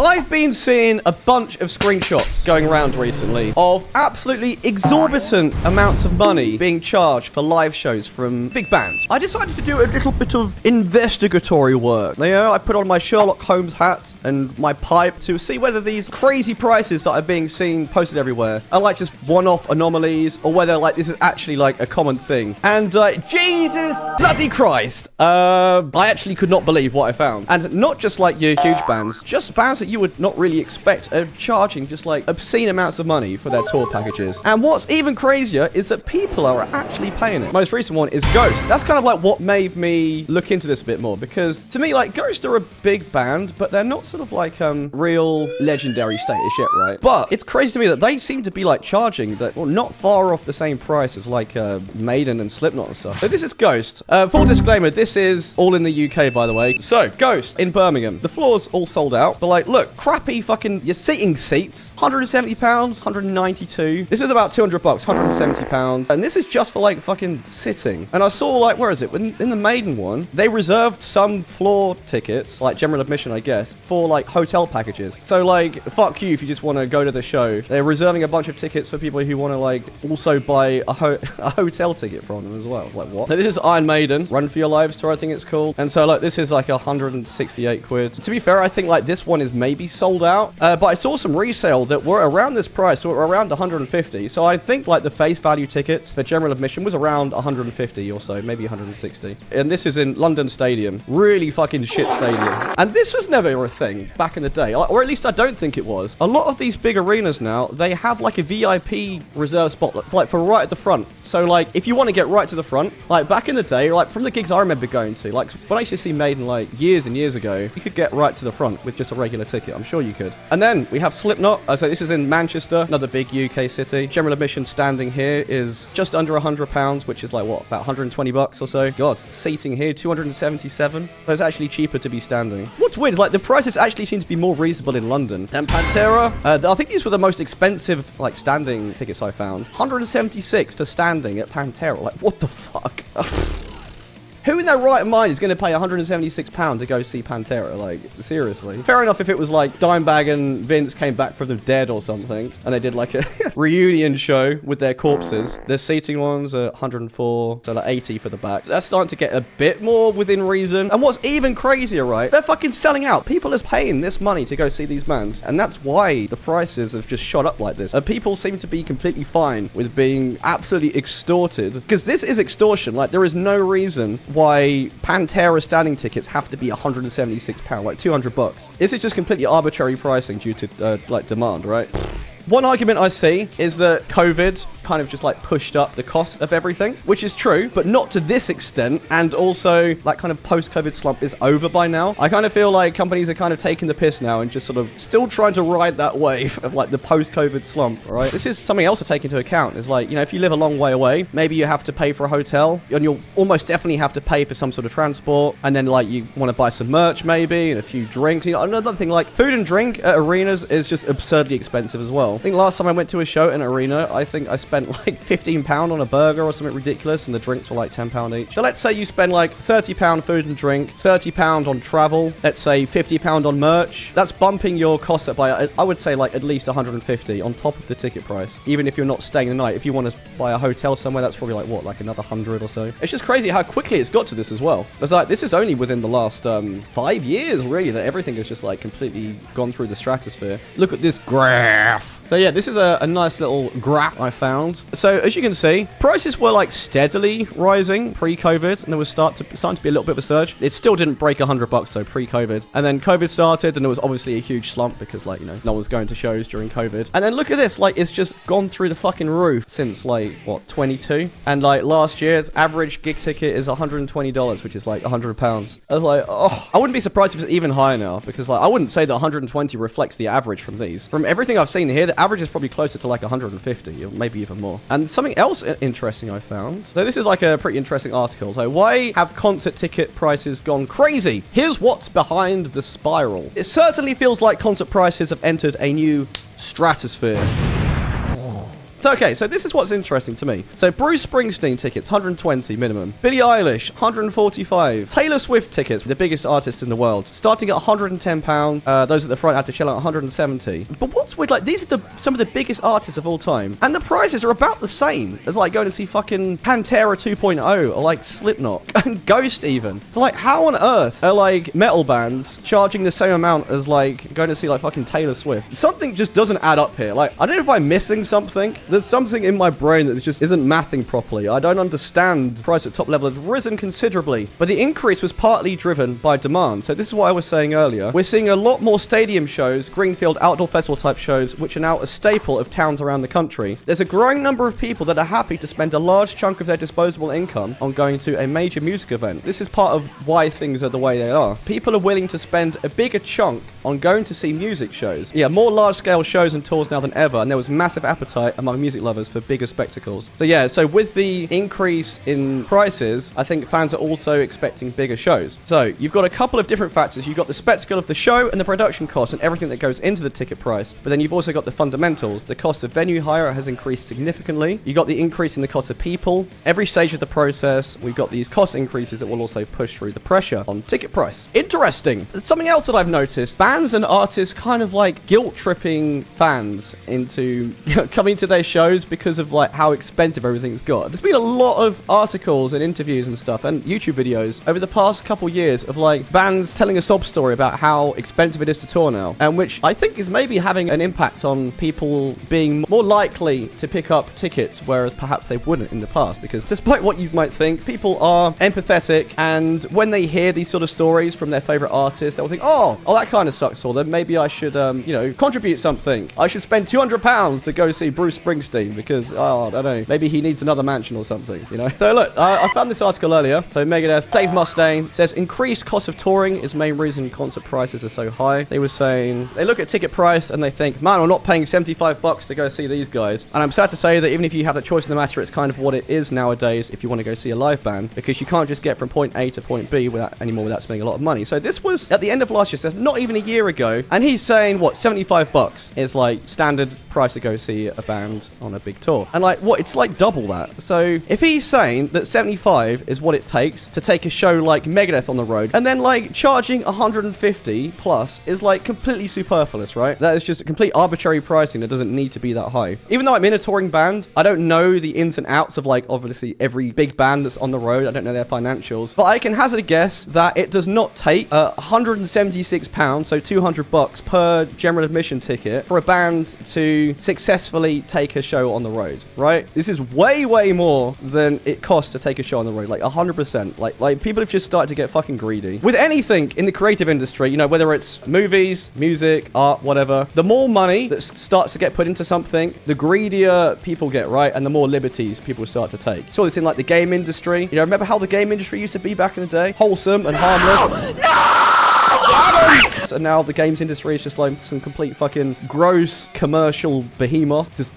I've been seeing a bunch of screenshots going around recently of absolutely exorbitant amounts of money being charged for live shows from big bands. I decided to do a little bit of investigatory work. You know, I put on my Sherlock Holmes hat and my pipe to see whether these crazy prices that are being seen posted everywhere are like just one-off anomalies or whether like this is actually like a common thing. And Jesus bloody Christ, I actually could not believe what I found. And not just like your huge bands, just bands that you would not really expect are charging just like obscene amounts of money for their tour packages. And what's even crazier is that people are actually paying it. Most recent one is Ghost. That's kind of like what made me look into this a bit more, because to me, like, Ghost are a big band, but they're not sort of like real legendary status yet, right? But it's crazy to me that they seem to be like charging that, well, not far off the same price as like Maiden and Slipknot and stuff. So this is Ghost. Full disclaimer, this is all in the UK, by the way. So Ghost in Birmingham. The floor's all sold out, but like, look, crappy fucking your seating seats, £170, 192. This is about 200 bucks, 170 pounds, and this is just for like fucking sitting. And I saw like, where is it? In the Maiden one, they reserved some floor tickets, like general admission, I guess, for like hotel packages. So like, fuck you if you just want to go to the show. They're reserving a bunch of tickets for people who want to like also buy a hotel ticket from them as well. Like, what? So this is Iron Maiden, Run for Your Lives tour, I think it's called. And so like, this is like 168 quid. To be fair, I think like this one is maybe sold out, but I saw some resale that were around this price, so were around 150. So I think like the face value tickets for general admission was around 150 or so, maybe 160. And this is in London Stadium. Really fucking shit stadium. And this was never a thing back in the day, or at least I don't think it was. A lot of these big arenas now, they have like a VIP reserve spot, like for right at the front. So like, if you want to get right to the front, like back in the day, like from the gigs I remember going to, like when I used to see Maiden like years and years ago, you could get right to the front with just a regular ticket. I'm sure you could. And then we have Slipknot. So this is in Manchester, another big UK city. General admission standing here is just under £100, which is like what, about 120 bucks or so. God, seating here 277. So it's actually cheaper to be standing. What's weird is like the prices actually seem to be more reasonable in London. And Pantera, I think these were the most expensive like standing tickets I found. 176 for standing at Pantera. Like, what the fuck? Who in their right mind is going to pay £176 to go see Pantera? Like, seriously. Fair enough if it was like Dimebag and Vince came back from the dead or something, and they did like a reunion show with their corpses. The seating ones are 104, so like 80 for the back. That's starting to get a bit more within reason. And what's even crazier, right? They're fucking selling out. People are paying this money to go see these bands, and that's why the prices have just shot up like this. And people seem to be completely fine with being absolutely extorted, because this is extortion. Like, there is no reason why Pantera standing tickets have to be £176, like 200 bucks. This is just completely arbitrary pricing due to like demand, right? One argument I see is that COVID kind of just like pushed up the cost of everything, which is true, but not to this extent. And also that kind of post-COVID slump is over by now. I kind of feel like companies are kind of taking the piss now and just sort of still trying to ride that wave of like the post-COVID slump, right? This is something else to take into account. Is like, you know, if you live a long way away, maybe you have to pay for a hotel, and you'll almost definitely have to pay for some sort of transport. And then like you want to buy some merch maybe and a few drinks. You know, another thing, like food and drink at arenas is just absurdly expensive as well. I think last time I went to a show in an arena, I think I spent like £15 on a burger or something ridiculous, and the drinks were like £10 each. So let's say you spend like £30 food and drink, £30 on travel, let's say £50 on merch. That's bumping your costs up by, I would say, like at least 150 on top of the ticket price. Even if you're not staying the night, if you want to buy a hotel somewhere, that's probably like what, like another 100 or so. It's just crazy how quickly it's got to this as well. It's like, this is only within the last 5 years really that everything has just like completely gone through the stratosphere. Look at this graph. So yeah, this is a nice little graph I found. So as you can see, prices were like steadily rising pre-COVID, and there was starting to be a little bit of a surge. It still didn't break $100 though pre-COVID, and then COVID started, and there was obviously a huge slump because like, you know, no one's going to shows during COVID. And then look at this, like it's just gone through the fucking roof since like what, 22, and like last year's average gig ticket is $120, which is like £100. I was like, oh, I wouldn't be surprised if it's even higher now, because like I wouldn't say that 120 reflects the average from these. From everything I've seen here, the average is probably closer to like 150 or maybe even more. And something else interesting I found. So this is like a pretty interesting article. So why have concert ticket prices gone crazy? Here's what's behind the spiral. It certainly feels like concert prices have entered a new stratosphere. So, okay, so this is what's interesting to me. So Bruce Springsteen tickets, 120 minimum. Billie Eilish, 145. Taylor Swift tickets, the biggest artist in the world, starting at £110. Those at the front had to shell out 170. But what's weird, like, these are some of the biggest artists of all time. And the prices are about the same as, like, going to see fucking Pantera 2.0 or, like, Slipknot and Ghost even. So, like, how on earth are, like, metal bands charging the same amount as, like, going to see, like, fucking Taylor Swift? Something just doesn't add up here. Like, I don't know if I'm missing something. There's something in my brain that just isn't mathing properly. I don't understand. The price at top level has risen considerably, but the increase was partly driven by demand. So this is what I was saying earlier. We're seeing a lot more stadium shows, greenfield outdoor festival type shows, which are now a staple of towns around the country. There's a growing number of people that are happy to spend a large chunk of their disposable income on going to a major music event. This is part of why things are the way they are. People are willing to spend a bigger chunk on going to see music shows. Yeah, more large-scale shows and tours now than ever, and there was massive appetite among music lovers for bigger spectacles. So yeah, so with the increase in prices, I think fans are also expecting bigger shows. So you've got a couple of different factors. You've got the spectacle of the show and the production costs and everything that goes into the ticket price, but then you've also got the fundamentals. The cost of venue hire has increased significantly. You got the increase in the cost of people. Every stage of the process, we've got these cost increases that will also push through the pressure on ticket price. Interesting. Something else that I've noticed, bands and artists kind of like guilt-tripping fans into coming to their shows because of like how expensive everything's got. There's been a lot of articles and interviews and stuff and YouTube videos over the past couple years of like bands telling a sob story about how expensive it is to tour now, and which I think is maybe having an impact on people being more likely to pick up tickets, whereas perhaps they wouldn't in the past, because despite what you might think, people are empathetic, and when they hear these sort of stories from their favorite artists, they'll think, oh, that kind of sucks for them. Maybe I should, contribute something. I should spend £200 to go see Bruce Springsteen because, I don't know, maybe he needs another mansion or something, So look, I found this article earlier. So Megadeth, Dave Mustaine says increased cost of touring is main reason concert prices are so high. They were saying they look at ticket price and they think, man, I'm not paying $75 to go see these guys. And I'm sad to say that even if you have the choice in the matter, it's kind of what it is nowadays if you want to go see a live band, because you can't just get from point A to point B without spending a lot of money. So this was at the end of last year, so not even a year ago, and he's saying what, $75 is like standard price to go see a band on a big tour. And like, what, it's like double that. So if he's saying that 75 is what it takes to take a show like Megadeth on the road, and then like charging 150 plus is like completely superfluous, right? That is just a complete arbitrary pricing that doesn't need to be that high. Even though I'm in a touring band, I don't know the ins and outs of like obviously every big band that's on the road. I don't know their financials, but I can hazard a guess that it does not take £176, so $200 per general admission ticket for a band to successfully take a show on the road, right? This is way, way more than it costs to take a show on the road, like 100%. Like people have just started to get fucking greedy. With anything in the creative industry, whether it's movies, music, art, whatever, the more money that starts to get put into something, the greedier people get, right? And the more liberties people start to take. Saw this in like the game industry. Remember how the game industry used to be back in the day? Wholesome and harmless. So now the games industry is just like some complete fucking gross commercial behemoth. Just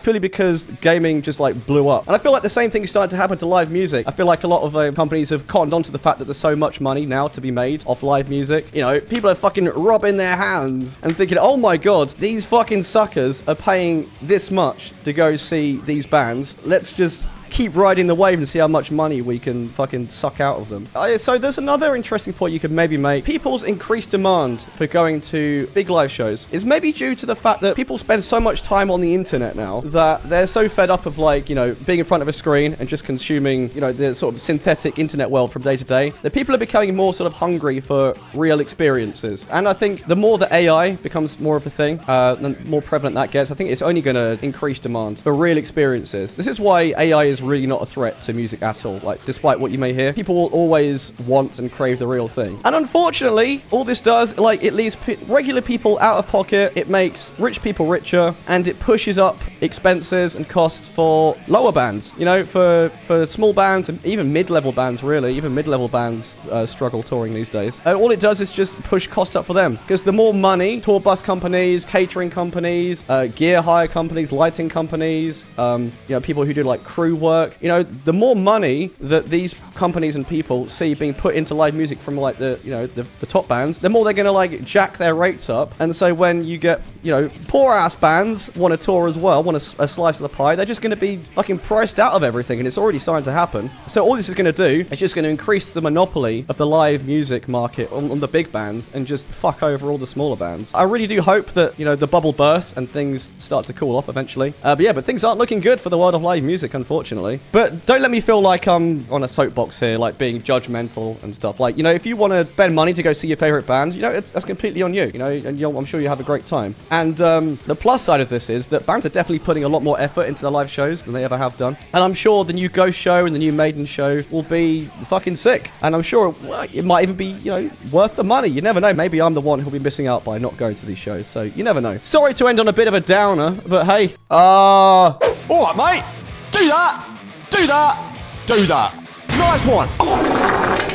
purely because gaming just like blew up. And I feel like the same thing is starting to happen to live music. I feel like a lot of companies have cottoned onto the fact that there's so much money now to be made off live music. People are fucking rubbing their hands and thinking, oh my god, these fucking suckers are paying this much to go see these bands. Let's just keep riding the wave and see how much money we can fucking suck out of them. So there's another interesting point you could maybe make. People's increased demand for going to big live shows is maybe due to the fact that people spend so much time on the internet now that they're so fed up of like, being in front of a screen and just consuming, the sort of synthetic internet world from day to day, that people are becoming more sort of hungry for real experiences. And I think the more that AI becomes more of a thing, the more prevalent that gets, I think it's only going to increase demand for real experiences. This is why AI is really not a threat to music at all. Like, despite what you may hear, people will always want and crave the real thing. And unfortunately, all this does, like, it leaves regular people out of pocket, it makes rich people richer, and it pushes up expenses and costs for lower bands. For small bands and even mid-level bands, really. Even mid-level bands struggle touring these days. All it does is just push costs up for them. Because the more money tour bus companies, catering companies, gear hire companies, lighting companies, people who do like crew work. You know, the more money that these companies and people see being put into live music from like the, you know, the top bands, the more they're going to like jack their rates up. And so when you get, you know, poor ass bands want to tour as well, want a slice of the pie, they're just going to be fucking priced out of everything, and it's already starting to happen. So all this is going to do is just going to increase the monopoly of the live music market on the big bands and just fuck over all the smaller bands. I really do hope that, you know, the bubble bursts and things start to cool off eventually. But things aren't looking good for the world of live music, unfortunately. But don't let me feel like I'm on a soapbox here, like being judgmental and stuff. Like, you know, if you want to spend money to go see your favorite band, you know, that's completely on you, you know, and I'm sure you have a great time. And the plus side of this is that bands are definitely putting a lot more effort into the live shows than they ever have done. And I'm sure the new Ghost show and the new Maiden show will be fucking sick. And I'm sure it might even be, you know, worth the money. You never know. Maybe I'm the one who'll be missing out by not going to these shows. So you never know. Sorry to end on a bit of a downer, but hey, all right, mate. Do that. Do that. Do that. Nice one.